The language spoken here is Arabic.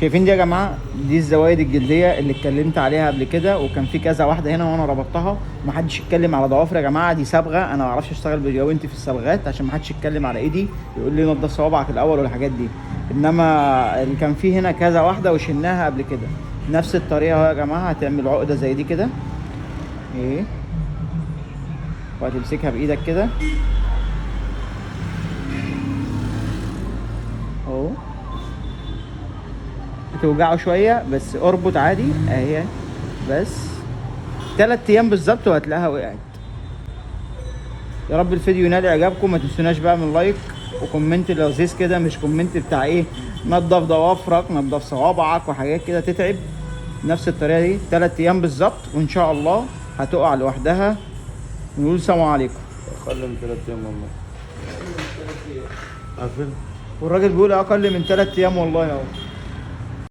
شايفين دي يا جماعه؟ دي الزوايد الجلديه اللي اتكلمت عليها قبل كده، وكان في كذا واحده هنا وانا ربطتها ومحدش يتكلم على ضوافر يا جماعه. دي صبغه، انا ما اعرفش اشتغل بجوانتي في الصبغات عشان محدش يتكلم على ايدي يقول لي نضف صوابعك الاول والحاجات دي. انما اللي كان في هنا كذا واحده وشلناها قبل كده. نفس الطريقه اهو يا جماعه. هتعمل عقده زي دي كده ايه، وهتمسكها بايدك كده اهو. بتوجعه شويه بس اربط عادي اهي. بس 3 ايام بالظبط وهتلاقيها وقعت. يا رب الفيديو ينال اعجابكم. ما تنسوناش بقى من لايك وكومنت لذيذ كده، مش كومنت بتاع ايه نضف ضوافرك نضف صوابعك وحاجات كده تتعب. نفس الطريقه دي 3 ايام بالظبط وان شاء الله هتقع لوحدها. ونقول سلام عليكم. اقل من 3 ايام والله. عارفين؟ والراجل بيقول اقل من 3 ايام والله اهو.